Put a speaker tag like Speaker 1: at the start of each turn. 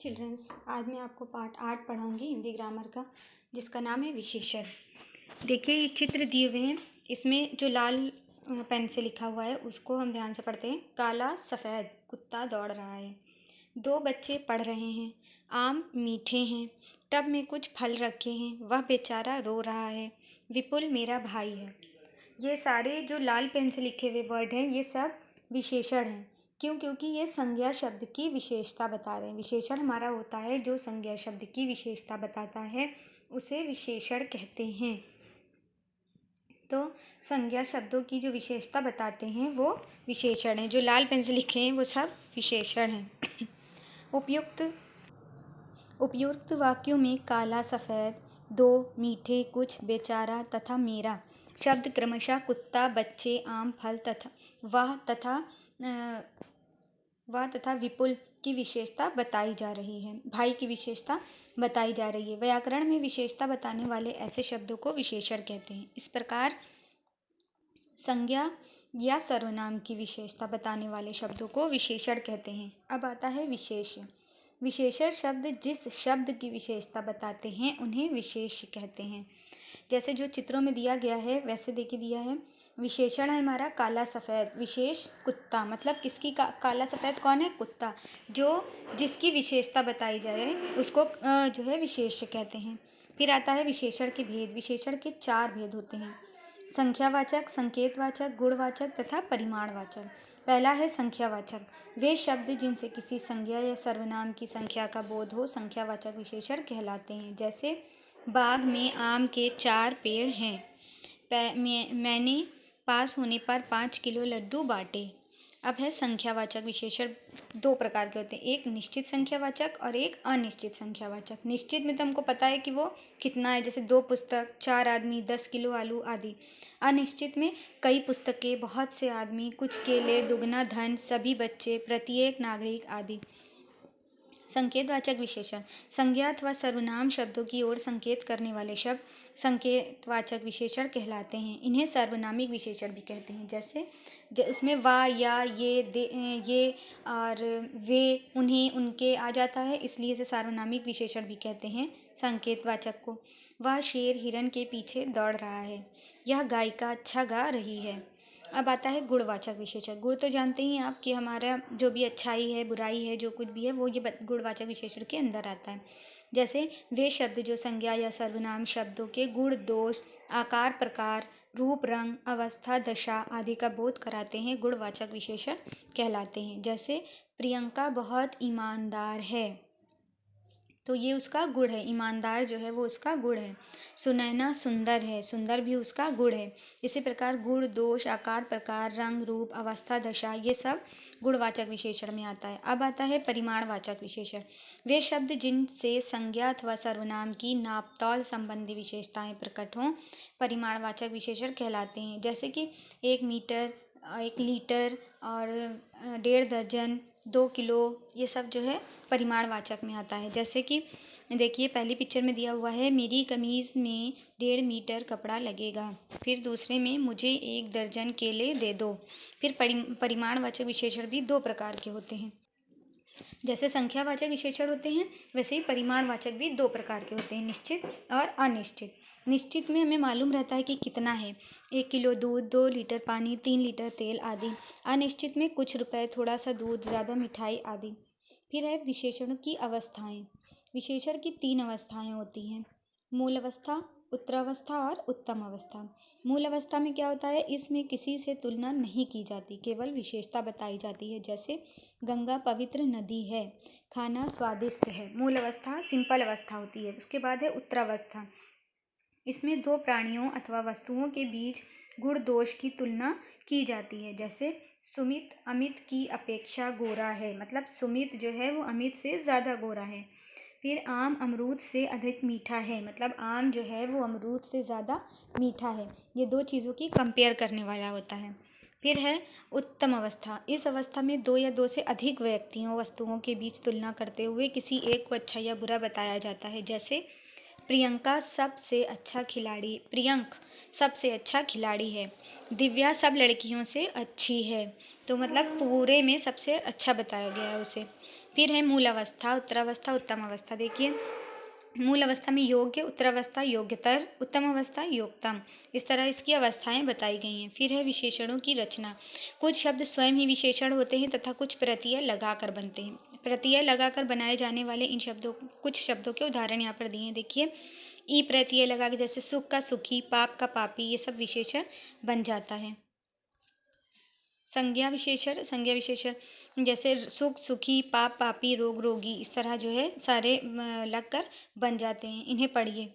Speaker 1: Children's, आज मैं आपको पार्ट 8 पढ़ाऊंगी हिंदी ग्रामर का, जिसका नाम है विशेषण। देखिए, ये चित्र दिए हुए हैं। इसमें जो लाल पेन से लिखा हुआ है उसको हम ध्यान से पढ़ते हैं। काला सफ़ेद कुत्ता दौड़ रहा है। दो बच्चे पढ़ रहे हैं। आम मीठे हैं। टब में कुछ फल रखे हैं। वह बेचारा रो रहा है। विपुल मेरा भाई है। ये सारे जो लाल पेन से लिखे हुए वर्ड हैं, ये सब विशेषण हैं। क्यों? क्योंकि ये संज्ञा शब्द की विशेषता बता रहे हैं। विशेषण हमारा होता है जो संज्ञा शब्द की विशेषता बताता है, उसे विशेषण कहते हैं। तो संज्ञा शब्दों की जो विशेषता बताते हैं वो विशेषण हैं। जो लाल पेन से लिखे हैं वो सब विशेषण हैं। उपयुक्त वाक्यों में काला सफ़ेद, दो, मीठे, कुछ, बेचारा तथा मेरा शब्द क्रमशः कुत्ता, बच्चे, आम, फल तथा वह तथा विपुल की विशेषता बताई जा रही है। भाई की विशेषता बताई जा रही है। व्याकरण में विशेषता बताने वाले ऐसे शब्दों को विशेषण कहते हैं। इस प्रकार संज्ञा या सर्वनाम की विशेषता बताने वाले शब्दों को विशेषण कहते हैं। अब आता है विशेष्य। विशेषण शब्द जिस शब्द की विशेषता बताते हैं उन्हें विशेष्य कहते हैं। जैसे जो चित्रों में दिया गया है वैसे देखिए दिया है। विशेषण है हमारा काला सफ़ेद, विशेष कुत्ता, मतलब किसकी काला सफ़ेद कौन है? कुत्ता। जिसकी विशेषता बताई जाए उसको जो है विशेष्य कहते हैं। फिर आता है विशेषण के भेद। विशेषण के 4 भेद होते हैं: संख्यावाचक, संकेतवाचक, गुणवाचक तथा परिमाणवाचक। पहला है संख्यावाचक। वे शब्द जिनसे किसी संज्ञा या सर्वनाम की संख्या का बोध हो संख्यावाचक विशेषण कहलाते हैं। जैसे बाग में आम के 4 पेड़ हैं। मैंने पास होने पर 5 किलो लड्डू बांटे। अब है संख्यावाचक विशेषण। 2 प्रकार के होते हैं, एक निश्चित संख्यावाचक और एक अनिश्चित संख्यावाचक। निश्चित में तो हमको पता है कि वो कितना है, जैसे 2 पुस्तक, 4 आदमी, 10 किलो आलू आदि। अनिश्चित में कई पुस्तकें, बहुत से आदमी, कुछ केले, दुगना धन, सभी बच्चे, प्रत्येक नागरिक आदि। संकेतवाचक विशेषण। संज्ञा अथवा सर्वनाम शब्दों की ओर संकेत करने वाले शब्द संकेतवाचक विशेषण कहलाते हैं। इन्हें सार्वनामिक विशेषण भी कहते हैं। जैसे उसमें वा, या, ये और वे, उन्हें, उनके आ जाता है, इसलिए इसे सार्वनामिक विशेषण भी कहते हैं संकेतवाचक को। वह शेर हिरन के पीछे दौड़ रहा है। यह गायिका अच्छा गा रही है। अब आता है गुणवाचक विशेषण। गुण तो जानते ही आप कि हमारा जो भी अच्छाई है, बुराई है, जो कुछ भी है वो ये गुणवाचक विशेषण के अंदर आता है। जैसे वे शब्द जो संज्ञा या सर्वनाम शब्दों के गुण, दोष, आकार, प्रकार, रूप, रंग, अवस्था, दशा आदि का बोध कराते हैं गुणवाचक विशेषण कहलाते हैं। जैसे प्रियंका बहुत ईमानदार है, तो ये उसका गुण है। ईमानदार जो है वो उसका गुण है। सुनैना सुंदर है, सुंदर भी उसका गुण है। इसी प्रकार गुण, दोष, आकार, प्रकार, रंग, रूप, अवस्था, दशा ये सब गुणवाचक विशेषण में आता है। अब आता है परिमाणवाचक विशेषण। वे शब्द जिनसे संज्ञा अथवा सर्वनाम की नापतौल संबंधी विशेषताएं प्रकट हों परिमाणवाचक विशेषण कहलाते हैं। जैसे कि 1 मीटर, 1 लीटर और 1.5 दर्जन, 2 किलो, ये सब जो है परिमाणवाचक में आता है। जैसे कि देखिए पहली पिक्चर में दिया हुआ है मेरी कमीज में 1.5 मीटर कपड़ा लगेगा। फिर दूसरे में मुझे 1 दर्जन केले दे दो। फिर परिमाणवाचक विशेषण भी 2 प्रकार के होते हैं। जैसे संख्यावाचक विशेषण होते हैं वैसे ही परिमाणवाचक भी 2 प्रकार के होते हैं, निश्चित और अनिश्चित। निश्चित में हमें मालूम रहता है कि कितना है, 1 किलो दूध, 2 लीटर पानी, 3 लीटर तेल आदि। अनिश्चित में कुछ रुपए, थोड़ा सा दूध, ज़्यादा मिठाई आदि। फिर है विशेषणों की अवस्थाएं। विशेषण की 3 अवस्थाएं होती हैं: मूल अवस्था, उत्तरावस्था और उत्तम अवस्था। मूल अवस्था में क्या होता है, इसमें किसी से तुलना नहीं की जाती, केवल विशेषता बताई जाती है। जैसे गंगा पवित्र नदी है, खाना स्वादिष्ट है। मूल अवस्था सिंपल अवस्था होती है। उसके बाद है उत्तरावस्था। इसमें 2 प्राणियों अथवा वस्तुओं के बीच गुण दोष की तुलना की जाती है। जैसे सुमित अमित की अपेक्षा गोरा है, मतलब सुमित जो है वो अमित से ज़्यादा गोरा है। फिर आम अमरूद से अधिक मीठा है, मतलब आम जो है वो अमरूद से ज़्यादा मीठा है। ये 2 चीज़ों की कंपेयर करने वाला होता है। फिर है उत्तम अवस्था। इस अवस्था में 2 या 2 से अधिक व्यक्तियों वस्तुओं के बीच तुलना करते हुए किसी एक को अच्छा या बुरा बताया जाता है। जैसे प्रियंक सबसे अच्छा खिलाड़ी है। दिव्या सब लड़कियों से अच्छी है, तो मतलब पूरे में सबसे अच्छा बताया गया है उसे। फिर है मूल अवस्था, उत्तरावस्था, उत्तम अवस्था। देखिए, मूल अवस्था में योग्य, उत्तरावस्था योग्यतर, उत्तम अवस्था योग्यतम। इस तरह इसकी अवस्थाएं बताई गई हैं। फिर है विशेषणों की रचना। कुछ शब्द स्वयं ही विशेषण होते हैं तथा कुछ प्रत्यय लगाकर बनते हैं। प्रत्यय लगाकर बनाए जाने वाले इन शब्दों कुछ शब्दों के उदाहरण यहाँ पर दिए हैं। देखिए, ई प्रत्यय लगा के जैसे सुख का सुखी, पाप का पापी, ये सब विशेषण बन जाता है। संज्ञा विशेषण जैसे सुख सुखी, पाप पापी, रोग रोगी, इस तरह जो है सारे लगकर बन जाते हैं। इन्हें पढ़िए।